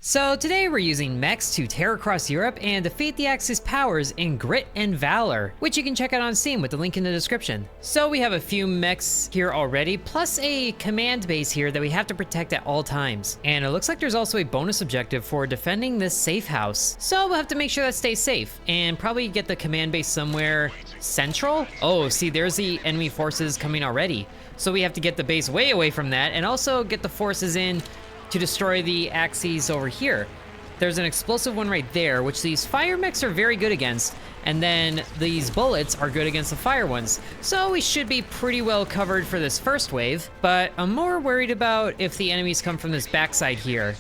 So today we're using mechs to tear across Europe and defeat the Axis powers in Grit and Valor, which you can check out on Steam with the link in the description. So we have a few mechs here already, plus a command base here that we have to protect at all times. And it looks like there's also a bonus objective for defending this safe house. So we'll have to make sure that stays safe and probably get the command base somewhere central. Oh, see, there's the enemy forces coming already. So we have to get the base way away from that and also get the forces in to destroy the axes over here. There's an explosive one right there, which these fire mechs are very good against, and then these bullets are good against the fire ones. So we should be pretty well covered for this first wave, but I'm more worried about if the enemies come from this backside here.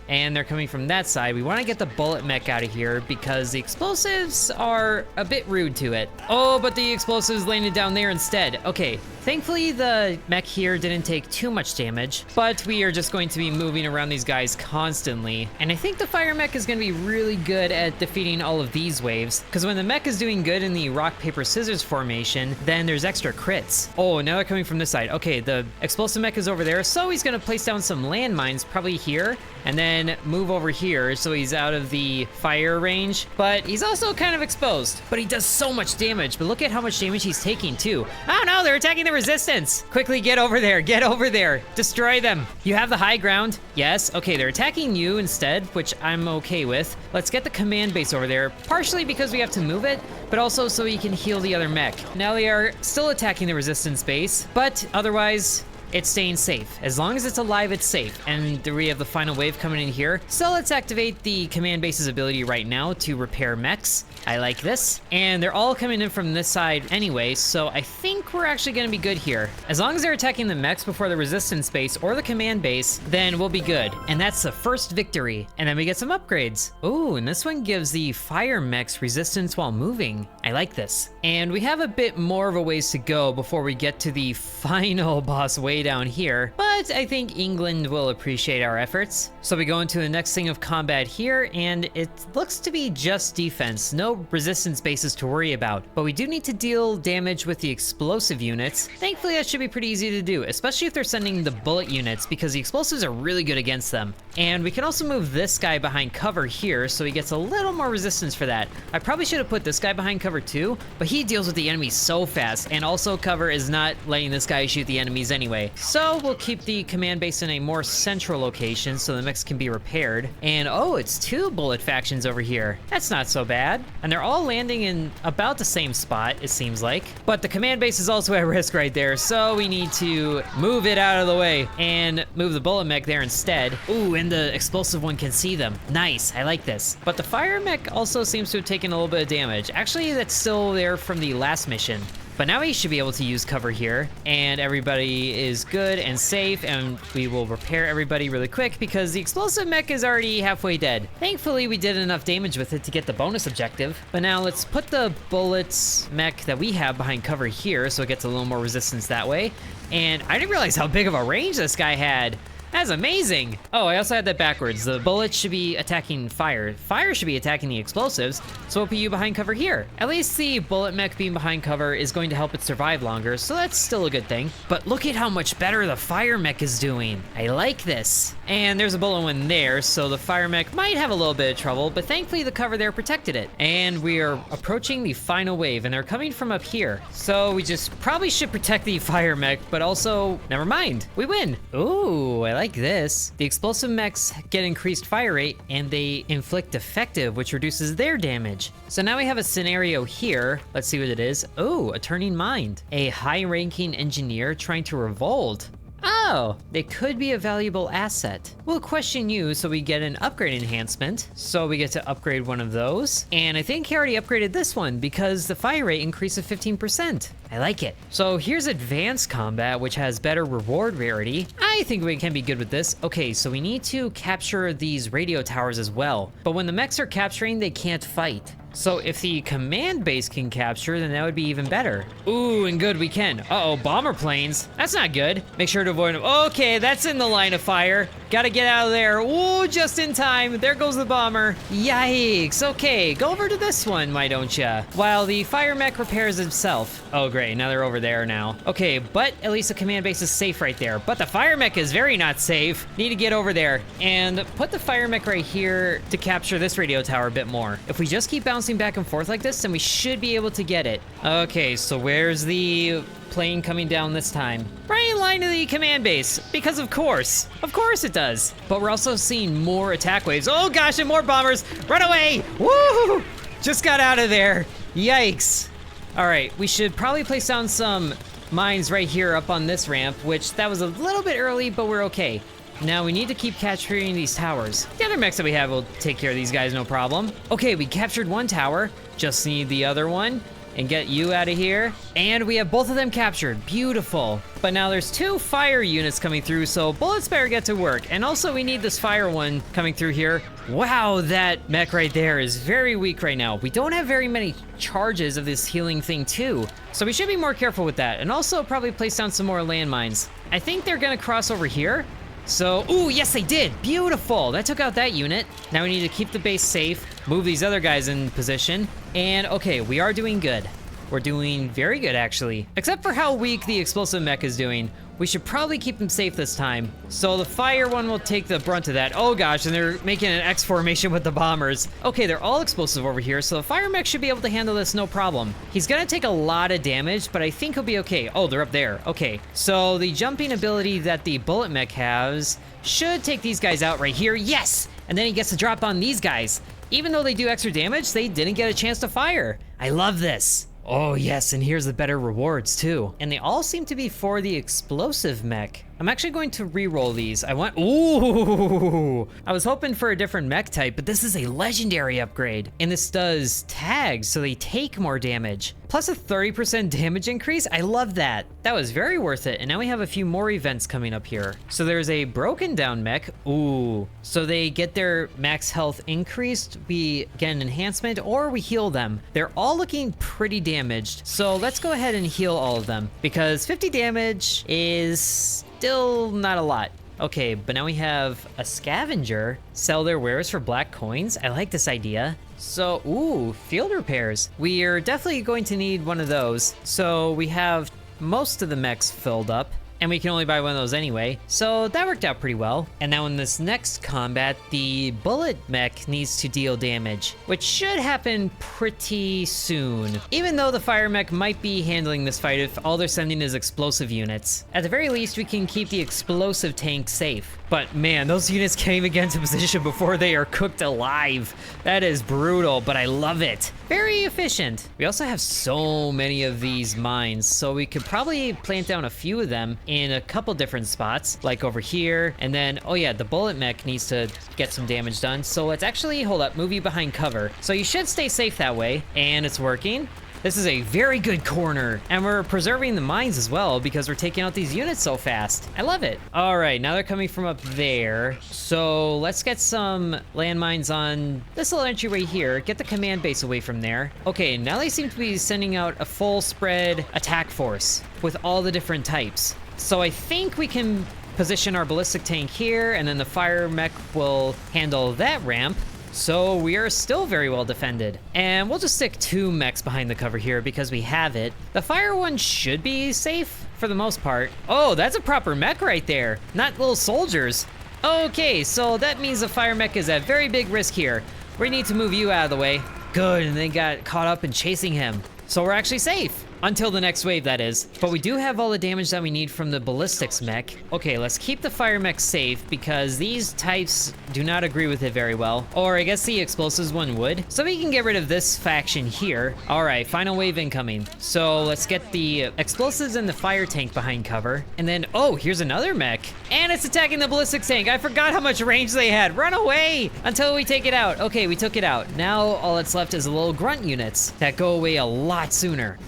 And they're coming from that side. We want to get the bullet mech out of here because the explosives are a bit rude to it. Oh, but the explosives landed down there instead. Okay, thankfully the mech here didn't take too much damage, but we are just going to be moving around these guys constantly. And I think the fire mech is going to be really good at defeating all of these waves, because when the mech is doing good in the rock, paper, scissors formation, then there's extra crits. Oh, now they're coming from this side. Okay, the explosive mech is over there, so he's going to place down some landmines probably here, and then move over here so he's out of the fire range, but he's also kind of exposed. But he does so much damage, but look at how much damage he's taking too. Oh no, they're attacking the resistance. Quickly get over there, destroy them. You have the high ground, yes. Okay, they're attacking you instead, which I'm okay with. Let's get the command base over there, partially because we have to move it, but also so he can heal the other mech. Now they are still attacking the resistance base, but otherwise, it's staying safe. As long as it's alive, it's safe. And we have the final wave coming in here. So let's activate the command base's ability right now to repair mechs. I like this. And they're all coming in from this side anyway, so I think we're actually gonna be good here. As long as they're attacking the mechs before the resistance base or the command base, then we'll be good. And that's the first victory. And then we get some upgrades. Ooh, and this one gives the fire mechs resistance while moving. I like this. And we have a bit more of a ways to go before we get to the final boss way down here, but I think England will appreciate our efforts. So we go into the next thing of combat here, and it looks to be just defense, no resistance bases to worry about, but we do need to deal damage with the explosive units. Thankfully that should be pretty easy to do, especially if they're sending the bullet units, because the explosives are really good against them. And we can also move this guy behind cover here, so he gets a little more resistance for that. I probably should have put this guy behind cover too, but he deals with the enemies so fast, and also cover is not letting this guy shoot the enemies anyway. So we'll keep the command base in a more central location so the mechs can be repaired. And oh, it's two bullet factions over here. That's not so bad. And they're all landing in about the same spot, it seems like. But the command base is also at risk right there, so we need to move it out of the way and move the bullet mech there instead. Ooh, and the explosive one can see them. Nice, I like this. But the fire mech also seems to have taken a little bit of damage. Actually, that's still there from the last mission. But now we should be able to use cover here, and everybody is good and safe, and we will repair everybody really quick because the explosive mech is already halfway dead. Thankfully, we did enough damage with it to get the bonus objective. But now let's put the bullets mech that we have behind cover here so it gets a little more resistance that way. And I didn't realize how big of a range this guy had. That's amazing. Oh, I also had that backwards. The bullets should be attacking fire. Fire should be attacking the explosives. So we'll put you behind cover here. At least the bullet mech being behind cover is going to help it survive longer, so that's still a good thing. But look at how much better the fire mech is doing. I like this. And there's a bullet one there, so the fire mech might have a little bit of trouble, but thankfully the cover there protected it. And we are approaching the final wave, and they're coming from up here. So we just probably should protect the fire mech, but also, never mind, we win. Ooh, I like this. The explosive mechs get increased fire rate and they inflict defective, which reduces their damage. So now we have a scenario here. Let's see what it is. Oh, a turning mind. A high-ranking engineer trying to revolt. Oh, they could be a valuable asset. We'll question you so we get an upgrade enhancement. So we get to upgrade one of those. And I think he already upgraded this one because the fire rate increases 15%. I like it. So here's advanced combat, which has better reward rarity. I think we can be good with this. Okay, so we need to capture these radio towers as well. But when the mechs are capturing, they can't fight. So if the command base can capture, then that would be even better. Ooh, and good, we can. Uh-oh, bomber planes. That's not good. Make sure to avoid them. Okay, that's in the line of fire. Gotta get out of there. Ooh, just in time. There goes the bomber. Yikes. Okay, go over to this one, why don't ya? While the fire mech repairs himself. Oh, great. Now they're over there now. Okay, but at least the command base is safe right there. But the fire mech is very not safe. Need to get over there and put the fire mech right here to capture this radio tower a bit more. If we just keep bouncing back and forth like this, then we should be able to get it. Okay, so where's the plane coming down this time? Right in line to the command base, because of course it does. But we're also seeing more attack waves. Oh gosh, and more bombers. Run away. Woo! Just got out of there. Yikes. All right, we should probably place down some mines right here up on this ramp, which that was a little bit early, but we're okay. Now we need to keep capturing these towers. The other mechs that we have will take care of these guys, no problem. Okay, we captured one tower. Just need the other one and get you out of here. And we have both of them captured. Beautiful. But now there's 2 fire units coming through, so bullets better get to work. And also we need this fire one coming through here. Wow, that mech right there is very weak right now. We don't have very many charges of this healing thing too, so we should be more careful with that. And also probably place down some more landmines. I think they're gonna cross over here. So, ooh, yes they did. Beautiful. That took out that unit. Now we need to keep the base safe, move these other guys in position. And okay, we are doing good. We're doing very good actually. Except for how weak the explosive mech is doing. We should probably keep him safe this time. So the fire one will take the brunt of that. Oh gosh, and they're making an X formation with the bombers. Okay, they're all explosive over here, so the fire mech should be able to handle this no problem. He's gonna take a lot of damage, but I think he'll be okay. Oh, they're up there. Okay, so the jumping ability that the bullet mech has should take these guys out right here. Yes! And then he gets to drop on these guys. Even though they do extra damage, they didn't get a chance to fire. I love this. Oh yes, and here's the better rewards too. And they all seem to be for the explosive mech. I'm actually going to re-roll these. Ooh! I was hoping for a different mech type, but this is a legendary upgrade. And this does tags, so they take more damage. Plus a 30% damage increase? I love that. That was very worth it. And now we have a few more events coming up here. So there's a broken down mech. Ooh. So they get their max health increased, we get an enhancement, or we heal them. They're all looking pretty damaged. So let's go ahead and heal all of them, because 50 damage is still not a lot. Okay, but now we have a scavenger. Sell their wares for black coins. I like this idea. So, ooh, field repairs. We are definitely going to need one of those. So we have most of the mechs filled up, and we can only buy one of those anyway. So that worked out pretty well. And now in this next combat, the bullet mech needs to deal damage, which should happen pretty soon. Even though the fire mech might be handling this fight if all they're sending is explosive units. At the very least, we can keep the explosive tank safe. But man, those units can't even get into position before they are cooked alive. That is brutal, but I love it. Very efficient. We also have so many of these mines, so we could probably plant down a few of them in a couple different spots, like over here. And then, oh yeah, the bullet mech needs to get some damage done. So let's actually, hold up, move you behind cover. So you should stay safe that way, and it's working. This is a very good corner, and we're preserving the mines as well because we're taking out these units so fast. I love it. All right, now they're coming from up there. So let's get some landmines on this little entryway here. Get the command base away from there. Okay, now they seem to be sending out a full spread attack force with all the different types. So I think we can position our ballistic tank here, and then the fire mech will handle that ramp. So we are still very well defended. And we'll just stick 2 mechs behind the cover here because we have it. The fire one should be safe for the most part. Oh, that's a proper mech right there, not little soldiers. Okay, so that means the fire mech is at very big risk here. We need to move you out of the way. Good, and they got caught up in chasing him. So we're actually safe. Until the next wave, that is. But we do have all the damage that we need from the ballistics mech. Okay, let's keep the fire mech safe because these types do not agree with it very well. Or I guess the explosives one would. So we can get rid of this faction here. All right, final wave incoming. So let's get the explosives and the fire tank behind cover. And then, oh, here's another mech. And it's attacking the ballistics tank. I forgot how much range they had. Run away until we take it out. Okay, we took it out. Now all that's left is the little grunt units that go away a lot sooner.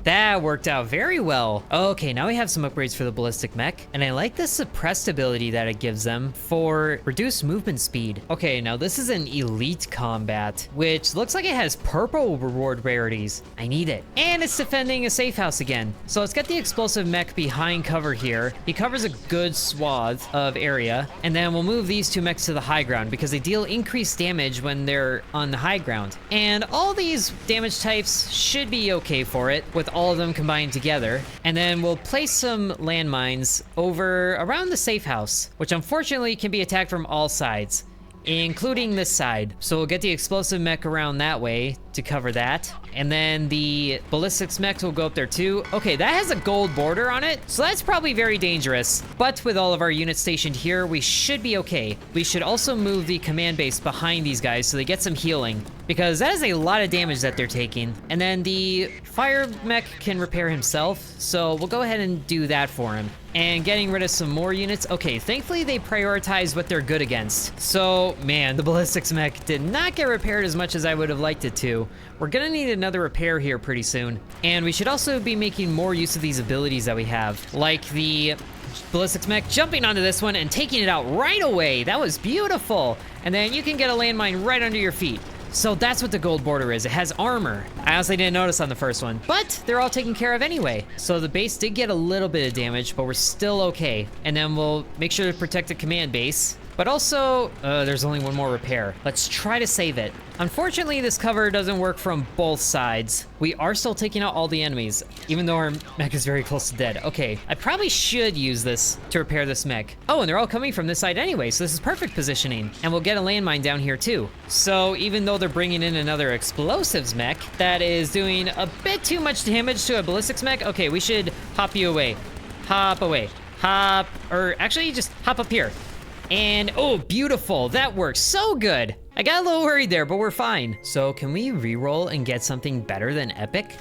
That worked out very well. Okay, now we have some upgrades for the ballistic mech, and I like the suppressed ability that it gives them for reduced movement speed. Okay, now this is an elite combat, which looks like it has purple reward rarities. I need it. And it's defending a safe house again. So let's get the explosive mech behind cover here. He covers a good swath of area, and then we'll move these two mechs to the high ground because they deal increased damage when they're on the high ground. And all these damage types should be okay for it with all of them combined together. And then we'll place some landmines over around the safe house, which unfortunately can be attacked from all sides, including this side. So we'll get the explosive mech around that way to cover that. And then the ballistics mech will go up there too. Okay, that has a gold border on it, so that's probably very dangerous. But with all of our units stationed here, we should be okay. We should also move the command base behind these guys so they get some healing, because that is a lot of damage that they're taking. And then the fire mech can repair himself, so we'll go ahead and do that for him. And getting rid of some more units. Okay, thankfully they prioritize what they're good against. So, man, the ballistics mech did not get repaired as much as I would have liked it to. We're gonna need another repair here pretty soon. And we should also be making more use of these abilities that we have, like the ballistics mech jumping onto this one and taking it out right away. That was beautiful. And then you can get a landmine right under your feet. So that's what the gold border is. It has armor. I honestly didn't notice on the first one, but they're all taken care of anyway. So the base did get a little bit of damage, but we're still okay. And then we'll make sure to protect the command base. But also, there's only one more repair. Let's try to save it. Unfortunately, this cover doesn't work from both sides. We are still taking out all the enemies, even though our mech is very close to dead. Okay, I probably should use this to repair this mech. Oh, and they're all coming from this side anyway, so this is perfect positioning. And we'll get a landmine down here too. So even though they're bringing in another explosives mech that is doing a bit too much damage to a ballistics mech, okay, we should hop you away. Hop away. Hop, or actually just hop up here. And, oh, beautiful. That works so good. I got a little worried there, but we're fine. So can we reroll and get something better than epic?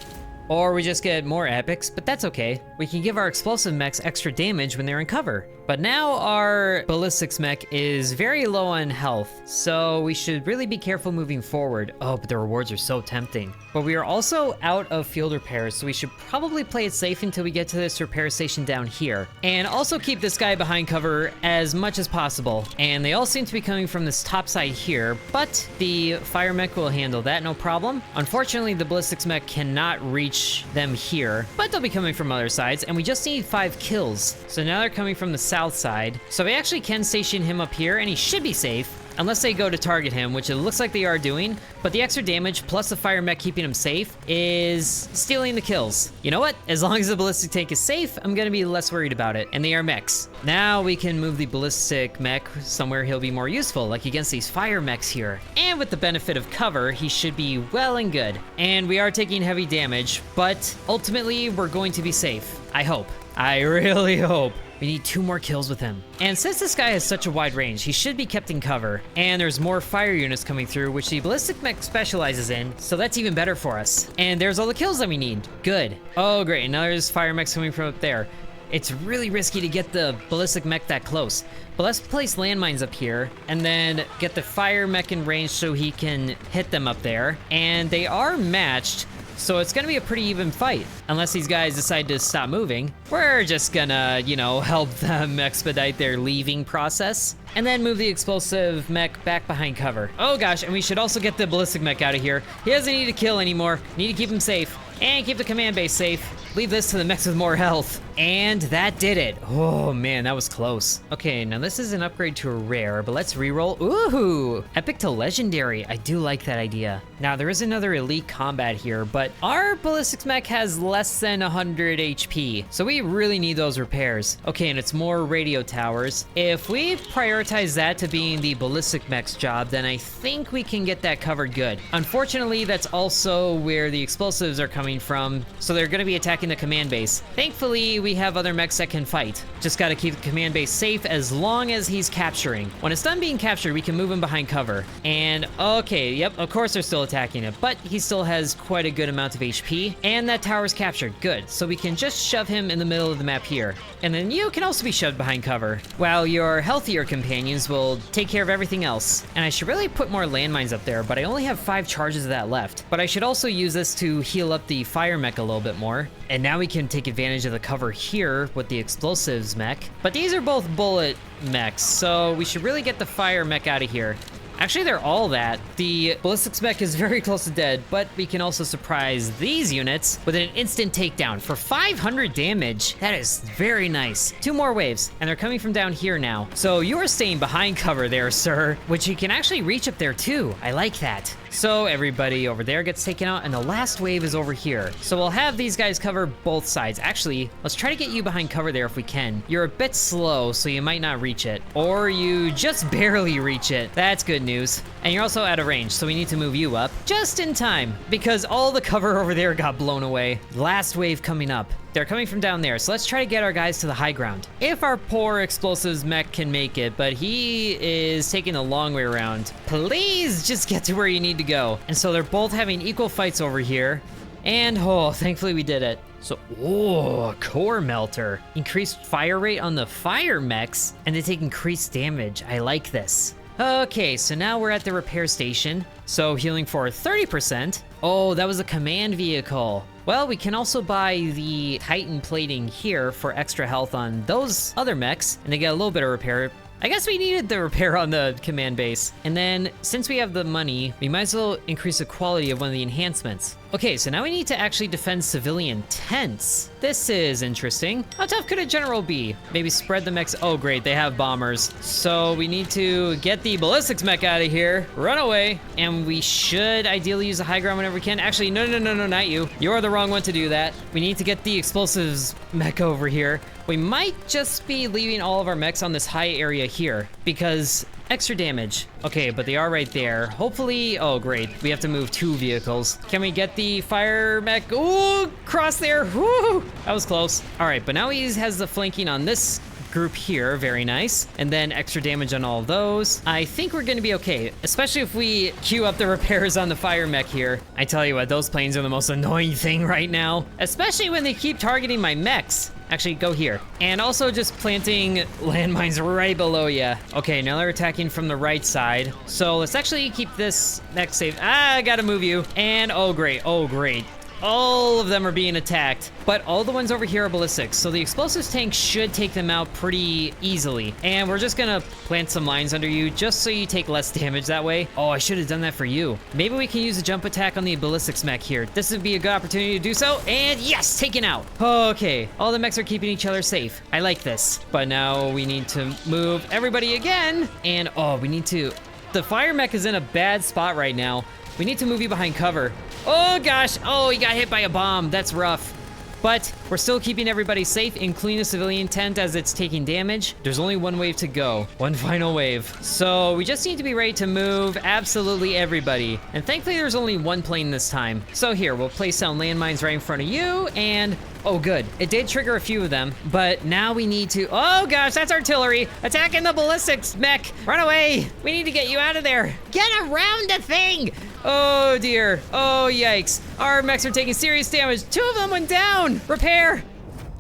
Or we just get more epics, but that's okay. We can give our explosive mechs extra damage when they're in cover. But now our ballistics mech is very low on health, so we should really be careful moving forward. Oh, but the rewards are so tempting. But we are also out of field repairs, so we should probably play it safe until we get to this repair station down here. And also keep this guy behind cover as much as possible. And they all seem to be coming from this top side here, but the fire mech will handle that, no problem. Unfortunately, the ballistics mech cannot reach them here, but they'll be coming from other sides, and we just need 5 kills. So now they're coming from the south side. So we actually can station him up here, and he should be safe. Unless they go to target him, which it looks like they are doing, but the extra damage plus the fire mech keeping him safe is stealing the kills. You know what? As long as the ballistic tank is safe, I'm gonna be less worried about it, and they are mechs. Now we can move the ballistic mech somewhere he'll be more useful, like against these fire mechs here. And with the benefit of cover, he should be well and good. And we are taking heavy damage, but ultimately we're going to be safe. I hope. I really hope. We need 2 more kills with him. And since this guy has such a wide range, he should be kept in cover. And there's more fire units coming through, which the ballistic mech specializes in, so that's even better for us. And there's all the kills that we need. Good. Oh, great. And now there's fire mechs coming from up there. It's really risky to get the ballistic mech that close. But let's place landmines up here and then get the fire mech in range so he can hit them up there. And they are matched, so it's gonna be a pretty even fight. Unless these guys decide to stop moving. We're just gonna, you know, help them expedite their leaving process. And then move the explosive mech back behind cover. Oh gosh, and we should also get the ballistic mech out of here. He doesn't need to kill anymore. Need to keep him safe. And keep the command base safe. Leave this to the mechs with more health. And that did it. Oh man, that was close. Okay, now this is an upgrade to a rare, but let's reroll. Ooh, epic to legendary. I do like that idea. Now there is another elite combat here, but our ballistics mech has less than 100 HP. So we really need those repairs. Okay, and it's more radio towers. If we prioritize that to being the ballistic mech's job, then I think we can get that covered good. Unfortunately, that's also where the explosives are coming from, so they're gonna be attacking the command base. Thankfully, we we have other mechs that can fight. Just gotta keep the command base safe as long as he's capturing. When it's done being captured, we can move him behind cover. And okay, yep, of course they're still attacking it, but he still has quite a good amount of HP. And that tower's captured, good. So we can just shove him in the middle of the map here. And then you can also be shoved behind cover, while your healthier companions will take care of everything else. And I should really put more landmines up there, but I only have 5 charges of that left. But I should also use this to heal up the fire mech a little bit more. And now we can take advantage of the cover here with the explosives mech. But these are both bullet mechs, so we should really get the fire mech out of here. Actually, they're all that. The ballistics mech is very close to dead, but we can also surprise these units with an instant takedown for 500 damage. That is very nice. 2 more waves, and they're coming from down here now. So you are staying behind cover there, sir, which you can actually reach up there too. I like that. So everybody over there gets taken out, and the last wave is over here. So we'll have these guys cover both sides. Actually, let's try to get you behind cover there if we can. You're a bit slow, so you might not reach it. Or you just barely reach it. That's good news. And you're also out of range, so we need to move you up just in time, because all the cover over there got blown away. Last wave coming up. They're coming from down there, so let's try to get our guys to the high ground. If our poor explosives mech can make it, but he is taking a long way around. Please just get to where you need to go. And so they're both having equal fights over here. And oh, thankfully we did it. So, oh, core melter. Increased fire rate on the fire mechs, and they take increased damage. I like this. Okay, so now we're at the repair station. So healing for 30%. Oh, that was a command vehicle. Well, we can also buy the Titan plating here for extra health on those other mechs, and they get a little bit of repair. I guess we needed the repair on the command base. And then, since we have the money, we might as well increase the quality of one of the enhancements. Okay, so now we need to actually defend civilian tents. This is interesting. How tough could a general be? Maybe spread the mechs. Oh, great, they have bombers. So we need to get the ballistics mech out of here, run away, and we should ideally use the high ground whenever we can. Actually, no, not you. You're the wrong one to do that. We need to get the explosives mech over here. We might just be leaving all of our mechs on this high area here, because extra damage. Okay, but they are right there. Hopefully, oh great, we have to move 2 vehicles. Can we get the fire mech? Ooh, cross there, woo! That was close. All right, but now he has the flanking on this group here, very nice. And then extra damage on all of those. I think we're gonna be okay, especially if we queue up the repairs on the fire mech here. I tell you what, those planes are the most annoying thing right now, especially when they keep targeting my mechs. Actually, go here. And also just planting landmines right below you. Okay, now they're attacking from the right side. So let's actually keep this mech safe. Ah, I gotta move you. And oh great, oh great. All of them are being attacked, but all the ones over here are ballistics, so the explosives tank should take them out pretty easily. And we're just gonna plant some lines under you just so you take less damage that way. Oh, I should have done that for you. Maybe we can use a jump attack on the ballistics mech here. This would be a good opportunity to do so, and yes, taken out. Okay, all the mechs are keeping each other safe. I like this, but now we need to move everybody again, and oh, we need to... The fire mech is in a bad spot right now. We need to move you behind cover. Oh gosh, oh, he got hit by a bomb. That's rough. But we're still keeping everybody safe, including the civilian tent as it's taking damage. There's only 1 wave to go. 1 final wave. So we just need to be ready to move absolutely everybody. And thankfully there's only 1 plane this time. So here, we'll place down landmines right in front of you, and oh good. It did trigger a few of them, but now we need to, oh gosh, that's artillery. Attacking the ballistics mech. Run away. We need to get you out of there. Get around the thing. Oh dear. Oh yikes. Our mechs are taking serious damage. 2 of them went down. Repair.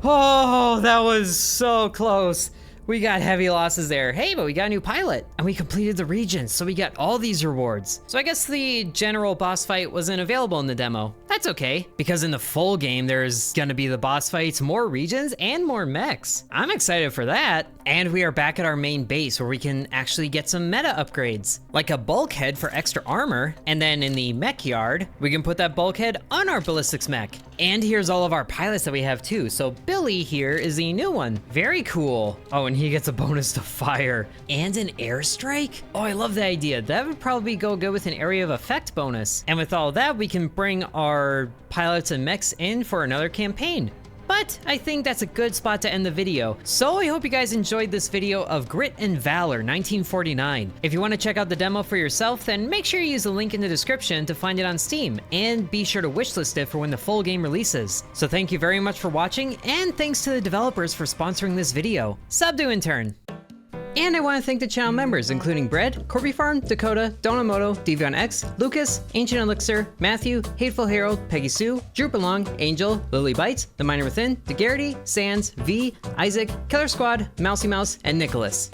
Oh, that was so close. We got heavy losses there. Hey, but we got a new pilot, and we completed the region, so we got all these rewards. So I guess the general boss fight wasn't available in the demo. That's okay, because in the full game, there's gonna be the boss fights, more regions, and more mechs. I'm excited for that. And we are back at our main base where we can actually get some meta upgrades, like a bulkhead for extra armor, and then in the mech yard, we can put that bulkhead on our ballistics mech. And here's all of our pilots that we have too. So Billy here is the new one. Very cool. Oh, and he gets a bonus to fire and an airstrike. Oh, I love the idea. That would probably go good with an area of effect bonus. And with all that, we can bring our pilots and mechs in for another campaign. But but I think that's a good spot to end the video. So I hope you guys enjoyed this video of Grit and Valor 1949. If you want to check out the demo for yourself, then make sure you use the link in the description to find it on Steam, and be sure to wishlist it for when the full game releases. So thank you very much for watching, and thanks to the developers for sponsoring this video. Sub to Intern. And I want to thank the channel members, including Bread, Corby Farm, Dakota, Donamoto, Devion X, Lucas, Ancient Elixir, Matthew, Hateful Herald, Peggy Sue, Drew Belong, Angel, Lily Bites, The Miner Within, DeGarrity, Sands, V, Isaac, Killer Squad, Mousy Mouse, and Nicholas.